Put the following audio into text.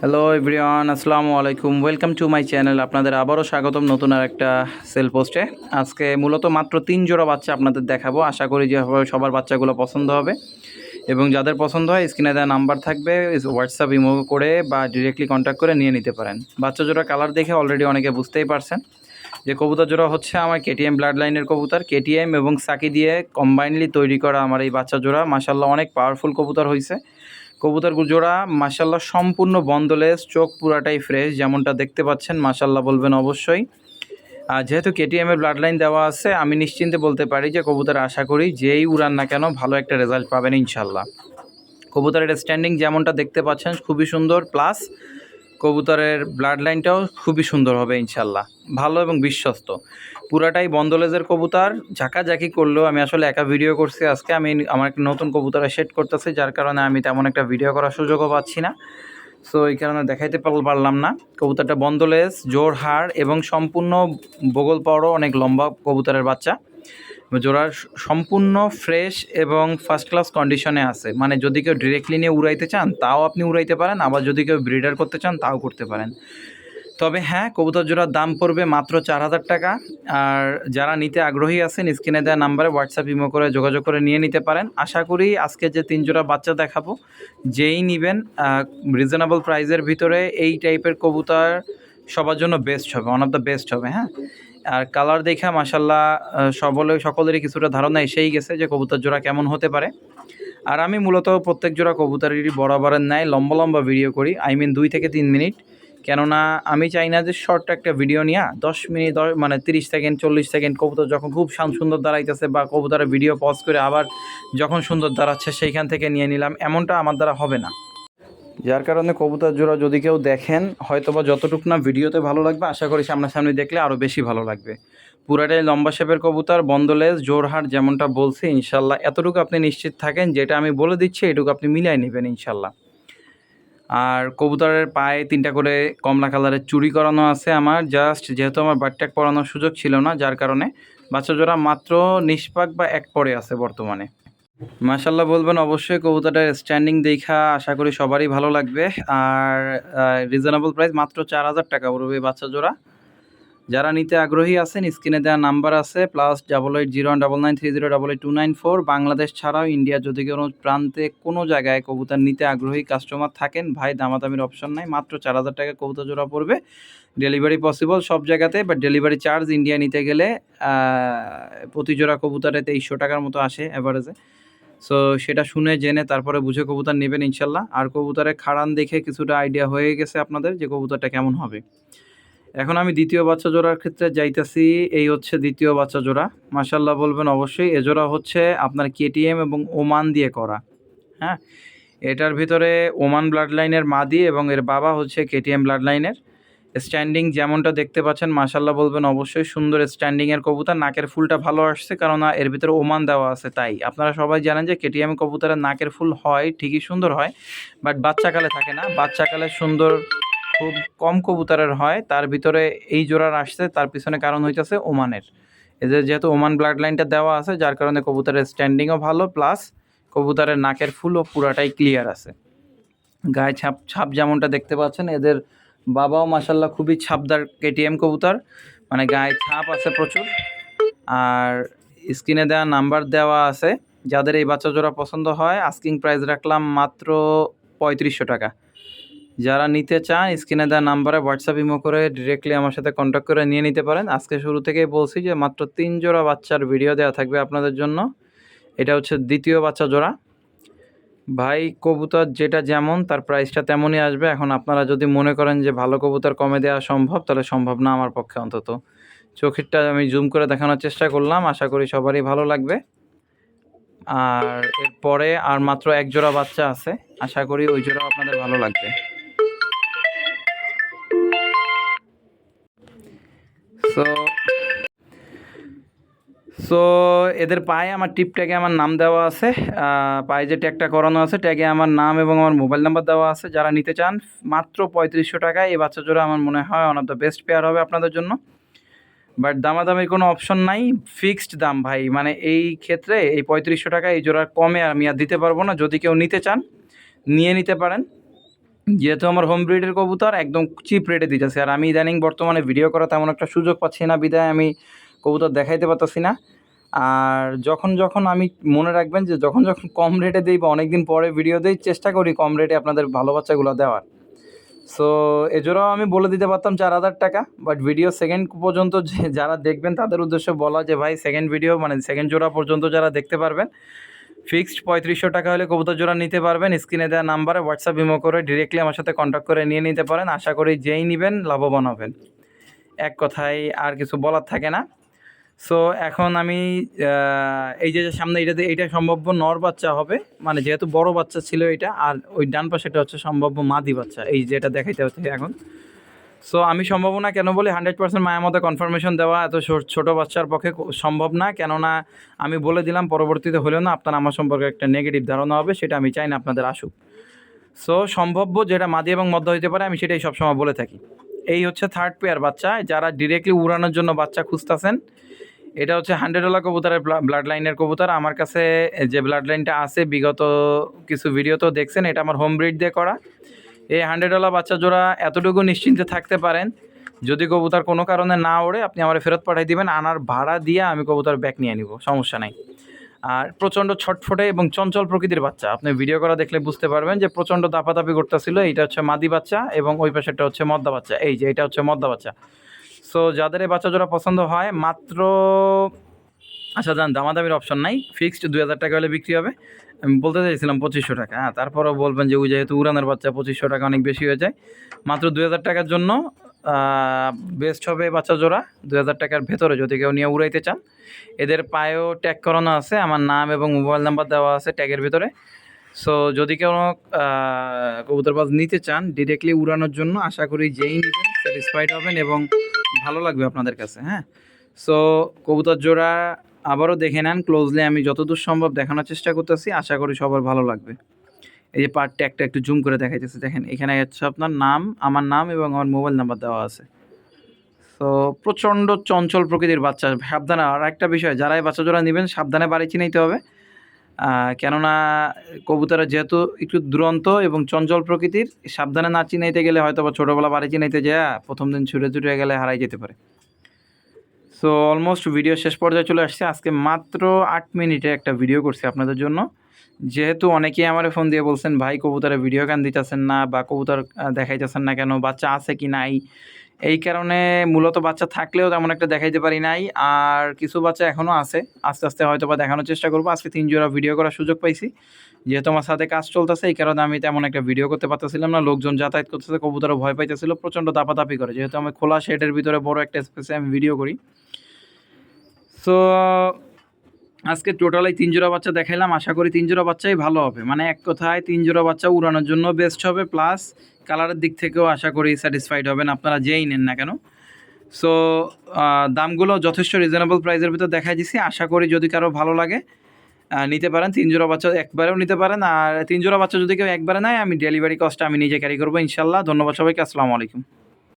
Hello everyone, আসসালামু আলাইকুম। Welcome to my channel. আপনাদের আবারও স্বাগতম নতুন আর একটা সেল পোস্টে। আজকে মূলত মাত্র 3 জোড়া বাচ্চা আপনাদের দেখাবো। আশা করি যে সবার বাচ্চাগুলো পছন্দ হবে এবং যাদের পছন্দ হয় স্ক্রিনে দেওয়া নাম্বার থাকবে, হোয়াটসঅ্যাপ ইমো করে বা ডিরেক্টলি কন্ট্যাক্ট করে নিয়ে নিতে পারেন। বাচ্চা জোড়া কালার দেখে অলরেডি অনেকে বুঝতেই পারছেন যে কবুতর জোড়া হচ্ছে আমার কেটিএম ব্লাড লাইনের কবুতর। কেটিএম এবং সাকি দিয়ে কম্বাইনলি তৈরি করা আমার এই বাচ্চা জোড়া মাশাআল্লাহ অনেক পাওয়ারফুল কবুতর হয়েছে। কবুতর জোড়া মাশাআল্লাহ সম্পূর্ণ বন্দলেস, চোখ পুরাটাই ফ্রেশ, যেমনটা দেখতে পাচ্ছেন মাশাআল্লাহ বলবেন অবশ্যই। আর যেহেতু কেটিএম এর ব্লাড লাইন দেওয়া আছে, আমি নিশ্চিন্তে বলতে পারি যে কবুতর আশা করি যেই উড়ান না কেন ভালো একটা রেজাল্ট পাবেন ইনশাল্লাহ। কবুতরের স্ট্যান্ডিং যেমনটা দেখতে পাচ্ছেন খুবই সুন্দর, প্লাস কবুতরের ব্লাড লাইনটাও খুবই সুন্দর হবে ইনশাল্লাহ, ভালো এবং বিশ্বস্ত। পুরাটাই বন্দলেজের কবুতর, ঝাঁকাঝাঁকি করলেও আমি আসলে একা ভিডিও করছি আজকে। আমি আমার একটা নতুন কবুতরে সেট করতেছি, যার কারণে আমি তেমন একটা ভিডিও করার সুযোগও পাচ্ছি না। সো এই কারণে দেখাইতে পারলাম না। কবুতরটা বন্দলেজ, জোর হাড় এবং সম্পূর্ণ বগল পাওয়ারও অনেক লম্বা কবুতরের বাচ্চা। জোড়া সম্পূর্ণ ফ্রেশ এবং ফার্স্ট ক্লাস কন্ডিশনে আছে। মানে যদি কেউ ডিরেক্টলি নিয়ে উড়াইতে চান তাও আপনি উড়াইতে পারেন, আবার যদি কেউ ব্রিডার করতে চান তাও করতে পারেন। তবে হ্যাঁ, কবুতর জোড়ার দাম পড়বে মাত্র 4,000 টাকা। আর যারা নিতে আগ্রহী আছেন স্ক্রিনে দেওয়া নাম্বারে হোয়াটসঅ্যাপ ইমো করে যোগাযোগ করে নিয়ে নিতে পারেন। আশা করি আজকে যে 3 জোড়া বাচ্চা দেখাবো, যেই নেবেন রিজনেবল প্রাইসের ভিতরে এই টাইপের কবুতর সবার জন্য বেস্ট হবে, ওয়ান অফ দ্য বেস্ট হবে। হ্যাঁ, আর কালার দেখা মাশাল্লাহ সকলেরই কিছুটা ধারণা এসেই গেছে যে কবুতর জোড়া কেমন হতে পারে। আর আমি মূলত প্রত্যেক জোড়া কবুতরেরই বরাবরের ন্যায় লম্বা লম্বা ভিডিও করি, 2 থেকে 3 মিনিট। কেননা আমি চাই না যে শর্ট একটা ভিডিও নিয়ে 10 মিনিট মানে 30 সেকেন্ড 40 সেকেন্ড কবুতর যখন খুব সুন্দর দাঁড়াইতেছে বা কবুতরের ভিডিও পজ করে আবার যখন সুন্দর দাঁড়াচ্ছে সেইখান থেকে নিয়ে নিলাম, এমনটা আমার দ্বারা হবে না। যার কারণে কবুতর জোড়া যদি কেউ দেখেন, হয়তোবা যতটুকু না ভিডিওতে ভালো লাগবে, আশা করি সামনাসামনি দেখলে আরও বেশি ভালো লাগবে। পুরাটাই লম্বা শেপের কবুতর, বন্দলেজ, জোরহাট, যেমনটা বলছি ইনশাল্লাহ। এতটুকু আপনি নিশ্চিত থাকেন, যেটা আমি বলে দিচ্ছি এটুকু আপনি মিলাই নেবেন ইনশাল্লাহ। আর কবুতরের পায়ে 3টা করে কমলা কালারের চুড়ি করানো আছে আমার, জাস্ট যেহেতু আমার বাটট্যাগ পরানোর সুযোগ ছিল না, যার কারণে বাচ্চা জোড়া মাত্র নিষ্পাক বা এক পরে আছে বর্তমানে। মাশাল্লাহ বলবেন অবশ্যই। কবুতরটার স্ট্যান্ডিং দেখা আশা করি সবারই ভালো লাগবে। আর রিজনেবল প্রাইস মাত্র 4,000 টাকা পড়বে বাচ্চা জোড়া। যারা নিতে আগ্রহী আছেন স্ক্রিনে দেওয়া নাম্বার আছে, +88019930882994। বাংলাদেশ ছাড়াও ইন্ডিয়া যদি কোনো প্রান্তে কোনো জায়গায় কবুতর নিতে আগ্রহী কাস্টমার থাকেন, ভাই দামাদামির অপশন নাই, মাত্র 4,000 টাকা কবুতর জোড়া পড়বে। ডেলিভারি পসিবল সব জায়গাতে, বাট ডেলিভারি চার্জ ইন্ডিয়া নিতে গেলে প্রতি জোড়া কবুতরে 2300 টাকার মতো আসে অ্যাভারেজে। সো সেটা শুনে জেনে তারপরে বুঝে কবুতর নেবেন ইনশাল্লাহ। আর কবুতরের খাড়ান দেখে কিছুটা আইডিয়া হয়ে গেছে আপনাদের যে কবুতরটা কেমন হবে। এখন আমি দ্বিতীয় বাচ্চা জোড়ার ক্ষেত্রে যাইতেছি। এই হচ্ছে দ্বিতীয় বাচ্চা জোড়া। মাশাল্লাহ বলবেন অবশ্যই। এ জোড়া হচ্ছে আপনার কেটিএম এবং ওমান দিয়ে করা। হ্যাঁ, এটার ভিতরে ওমান ব্লাড লাইনের মাদি এবং এর বাবা হচ্ছে কেটিএম ব্লাড লাইনের। স্ট্যান্ডিং যেমনটা দেখতে পাচ্ছেন মাশাল্লাহ বলবেন অবশ্যই, সুন্দর স্ট্যান্ডিংয়ের কবুতর। নাকের ফুলটা ভালো আসছে, কারণ এর ভিতরে ওমান দেওয়া আছে। তাই আপনারা সবাই জানেন যে কেটিএম কবুতরের নাকের ফুল হয় ঠিকই সুন্দর হয়, বাট বাচ্চাকালে থাকে না। বাচ্চাকালে সুন্দর খুব কম কবুতরের হয়, তার ভিতরে এই জোড়ার আসছে। তার পিছনে কারণ হইতেছে ওমানের, এদের যেহেতু ওমান ব্লাড লাইনটা দেওয়া আছে, যার কারণে কবুতরের স্ট্যান্ডিংও ভালো, প্লাস কবুতরের নাকের ফুলও পুরাটাই ক্লিয়ার আছে। গায়ে ছাপ ছাপ যেমনটা দেখতে পাচ্ছেন, এদের বাবাও মাশাল্লাহ খুবই ছাপদার কেটিএম কবুতর, মানে গায়ে ছাপ আছে প্রচুর। আর স্ক্রিনে দেওয়া নাম্বার দেওয়া আছে। যাদের এই বাচ্চা জোড়া পছন্দ হয়, আস্কিং প্রাইস রাখলাম মাত্র 3500 টাকা। যারা নিতে চান স্ক্রিনে দেওয়া নাম্বারে হোয়াটসঅ্যাপ ইমো করে ডিরেক্টলি আমার সাথে কন্ট্যাক্ট করে নিয়ে নিতে পারেন। আজকে শুরু থেকেই বলছি যে মাত্র 3 জোড়া বাচ্চার ভিডিও দেওয়া থাকবে আপনাদের জন্য। এটা হচ্ছে দ্বিতীয় বাচ্চা জোড়া। ভাই কবুতর যেটা যেমন তার প্রাইসটা তেমনই আসবে। এখন আপনারা যদি মনে করেন যে ভালো কবুতর কমে দেওয়া সম্ভব, তাহলে সম্ভব না আমার পক্ষে অন্তত। চোখেরটা আমি জুম করে দেখানোর চেষ্টা করলাম, আশা করি সবারই ভালো লাগবে। আর এরপরে আর মাত্র এক জোড়া বাচ্চা আছে, আশা করি ওই জোড়া আপনাদের ভালো লাগবে। সো সো এদের পায়ে আমার টিপ ট্যাগে আমার নাম দেওয়া আছে। পায়ে যে ট্যাগটা করানো আছে, ট্যাগে আমার নাম এবং আমার মোবাইল নাম্বার দেওয়া আছে। যারা নিতে চান মাত্র 3500 টাকায় এই বাচ্চা জোড়া আমার মনে হয় one of the best pair হবে আপনাদের জন্য। বাট দামাদামির কোনো অপশন নাই, ফিক্সড দাম ভাই। মানে এই ক্ষেত্রে এই 3500 টাকা এই জোড়ার কমে আমি আর দিতে পারবো না। যদি কেউ নিতে চান নিয়ে নিতে পারেন। যেহেতু আমার হোম ব্রিডের কবুতর একদম চিপ রেটে দিতেছে, আর আমি ইদানিং বর্তমানে ভিডিও করা তেমন একটা সুযোগ পাচ্ছি না, বিধায় আমি কবুতর দেখাইতে পারতেছি না। আর যখন আমি মনে রাখবেন যে যখন কম রেটে দিই বা অনেক দিন পরে ভিডিও দিই, চেষ্টা করি কম রেটে আপনাদের ভালো বাচ্চাগুলো দেওয়ার। সো এজোড়াও আমি বলে দিতে পারতাম 4,000 টাকা, বাট ভিডিও সেকেন্ড পর্যন্ত যারা দেখবেন তাদের উদ্দেশ্যে বলা যে ভাই সেকেন্ড ভিডিও মানে সেকেন্ড জোড়া পর্যন্ত যারা দেখতে পারবেন, ফিক্সড 3500 টাকা হলে কবুতর জোড়া নিতে পারবেন। স্ক্রিনে দেওয়া নাম্বারে হোয়াটসঅ্যাপ ইমো করে ডিরেক্টলি আমার সাথে কন্ট্যাক্ট করে নিয়ে নিতে পারেন। আশা করি যেই নেবেন লাভবান হবেন, এক কথায় আর কিছু বলার থাকে না। সো এখন আমি এই যে সামনে এইটা সম্ভাব্য নর বাচ্চা হবে, মানে যেহেতু বড় বাচ্চা ছিল এটা, আর ওই ডান পাশেটা হচ্ছে সম্ভাব্য মাদি বাচ্চা, এই যেটা দেখাইতে হচ্ছে এখন। সো আমি সম্ভাবনা কেন বলি, 100% মায়ের মতো কনফার্মেশন দেওয়া এত ছোটো বাচ্চার পক্ষে সম্ভব না, কেননা আমি বলে দিলাম পরবর্তীতে হলেও না আপনার আমার সম্পর্কে একটা নেগেটিভ ধারণা হবে, সেটা আমি চাই না আপনাদের আসুক। সো সম্ভাব্য যেটা মাদি এবং মধ্য হতে পারে আমি সেটাই সবসময় বলে থাকি। এই হচ্ছে থার্ড পেয়ার বাচ্চা, যারা ডিরেক্টলি উড়ানোর জন্য বাচ্চা খুঁজতেছেন। এটা হচ্ছে 100 কবুতরের ব্লাড লাইনের কবুতর। আমার কাছে যে ব্লাড লাইনটা আছে বিগত কিছু ভিডিও তো দেখছেন, এটা আমার হোম ব্রিড দিয়ে করা। এই 100 বাচ্চা জোড়া এতটুকু নিশ্চিন্তে থাকতে পারেন, যদি কবুতর কোনো কারণে না ওড়ে আপনি আমার ফেরত পাঠিয়ে দিবেন, আনার ভাড়া দিয়ে আমি কবুতর ব্যাক নিয়ে নিব, সমস্যা নাই। আর প্রচণ্ড ছটফটে এবং চঞ্চল প্রকৃতির বাচ্চা, আপনি ভিডিও করা দেখলে বুঝতে পারবেন যে প্রচণ্ড দাপাদাপি করতেছিল। এইটা হচ্ছে মাদি বাচ্চা এবং ওই পাশেরটা হচ্ছে মদ্দা বাচ্চা, এই যে এটা হচ্ছে মদ্দা বাচ্চা। সো যাদের এই বাচ্চা জোড়া পছন্দ হয়, মাত্র আচ্ছা জান দামাদামির অপশন নাই, ফিক্সড 2,000 টাকা হলে বিক্রি হবে। আমি বলতে চাইছিলাম 2500 টাকা, হ্যাঁ তারপরেও বলবেন যে ওই যেহেতু উড়ানের বাচ্চা 2500 টাকা অনেক বেশি হয়ে যায়। মাত্র 2,000 টাকার জন্য বেস্ট হবে বাচ্চা জোড়া। 2,000 টাকার ভেতরে যদি কেউ নিয়ে উড়াইতে চান, এদের পায়েও ট্যাগ করানো আছে, আমার নাম এবং মোবাইল নাম্বার দেওয়া আছে ট্যাগের ভিতরে। সো যদি কেউ কবুতরবাজ নিতে চান ডিরেক্টলি উড়ানোর জন্য, আশা করি যেই নেবেন স্যাটিসফাইড হবেন এবং ভালো লাগবে আপনাদের কাছে। হ্যাঁ, সো কবুতর জোড়া আবারও দেখে নেন ক্লোজলি, আমি যতদূর সম্ভব দেখানোর চেষ্টা করতেছি, আশা করি সবার ভালো লাগবে। এই যে পার্টটা একটু জুম করে দেখাইতেছে, দেখেন এখানে হচ্ছে আপনার নাম, আমার নাম এবং আমার মোবাইল নাম্বার দেওয়া আছে। তো প্রচণ্ড চঞ্চল প্রকৃতির বাচ্চা, সাবধানে। আর একটা বিষয়, যারা এই বাচ্চা জোড়া নেবেন সাবধানে বাড়ি চিনাইতে হবে, কেননা কবুতরা যেহেতু একটু দুরন্ত এবং চঞ্চল প্রকৃতির, সাবধানে না চিনাইতে গেলে হয়তো বা ছোটোবেলা বাড়ি চিনাইতে যায় প্রথম দিন ছুটে গেলে হারাই যেতে পারে। সো অলমোস্ট ভিডিও শেষ পর্যায়ে চলে আসছে। আজকে মাত্র 8 মিনিটে একটা ভিডিও করছি আপনাদের জন্য, যেহেতু অনেকেই আমার ফোন দিয়ে বলছেন ভাই কবুতরের ভিডিও কেন দিতেছেন না, বা কবুতর দেখাইতেছেন না কেন, বাচ্চা আছে কি নাই। এই কারণে মূলত বাচ্চা থাকলেও তেমন একটা দেখাইতে পারি নাই, আর কিছু বাচ্চা এখনও আছে, আস্তে আস্তে হয়তো বা দেখানোর চেষ্টা করবো। আজকে 3 জোড়া ভিডিও করার সুযোগ পাইছি, যেহেতু আমার সাথে কাজ চলতেছে, এই কারণে আমি তেমন একটা ভিডিও করতে পারতেছিলাম না। লোকজন যাতায়াত করতেছে, কবুতরও ভয় পাইতেছিল, প্রচণ্ড দাপাদাপি করে, যেহেতু আমি খোলা শেডের ভিতরে বড় একটা স্পেসে আমি ভিডিও করি। সো আজকে টোটালি 3 জোড়া বাচ্চা দেখাইলাম, আশা করি 3 জোড়া বাচ্চাই ভালো হবে, মানে এক কথায় 3 জোড়া বাচ্চা উড়ানোর জন্য বেস্ট হবে, প্লাস কালারের দিক থেকেও আশা করি স্যাটিসফাইড হবেন আপনারা যেই নেন না কেন। সো দামগুলো যথেষ্ট রিজনেবল প্রাইসের ভিতর দেখাই দিছি, আশা করি যদি কারো ভালো লাগে নিতে পারেন। 3 জোড়া বাচ্চা একবারেও নিতে পারেন, আর 3 জোড়া বাচ্চা যদি কেউ একবারে নেয় আমি ডেলিভারি কস্টটা আমি নিজে ক্যারি করবো ইনশাল্লাহ। ধন্যবাদ সবাইকে, আসসালামু আলাইকুম।